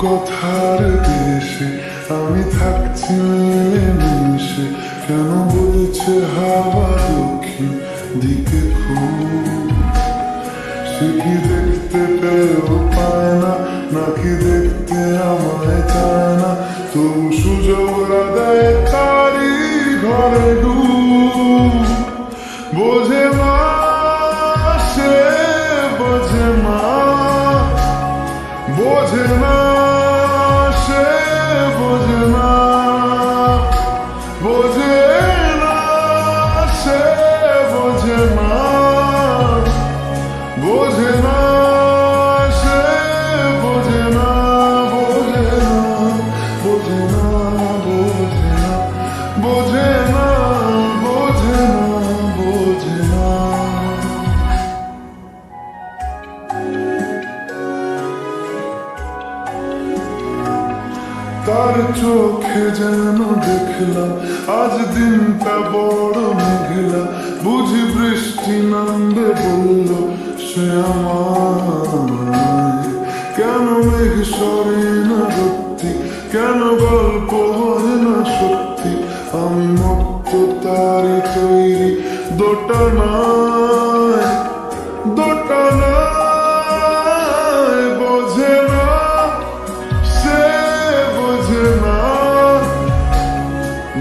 কথার দেশে আমি থাকছি মিলেমিশে, কেন বলছে হাওয়া দক্ষিণ দিকে খুব? সে কি দেখতে পেয়েও পায় না, নাকি দেখতে আমায় চায় না? তবু সুযোগ দেয় তারি ঘরে ডুব। বোঝে মা, সে বোঝে মা, বোঝে না, সে বোঝে না, বোঝে না, সে বোঝে না, বোঝে না, সে বোঝে না, বোঝে না, বোঝে না, বোঝে না, বোঝে না, বোঝে না, বোঝে না। তার চোখে যেন দেখলাম আজ দিনটা বড় মেঘলা, বুঝি বৃষ্টি নামবে বলল সে আমায়। কেন মেঘ সরে না সত্যি, কেন গল্প হয় না সত্যি? আমি মত্ত তারি তৈরি দোটানায়, দোটানায়। বোঝে না, সে বোঝে না,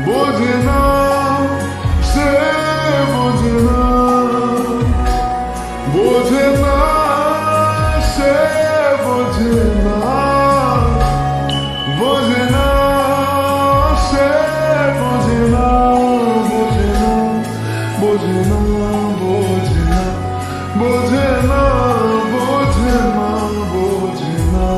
বোঝে না, সে বোঝে না, বোঝে না, সে বোঝে না, বোঝে না, সে বোঝে না, বোঝে না, বোঝে না, বোঝে না, বোঝে না, বোঝে না, বোঝে না।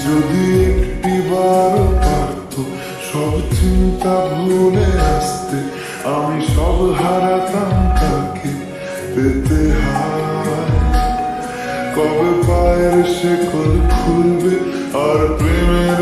যদি একটিবার পারত সব চিন্তা ভুলে আসতে, আমি সব হারাতাম তাকে পেতে হায়। কবে পায়ের শেকল খুলবে আর প্রেমের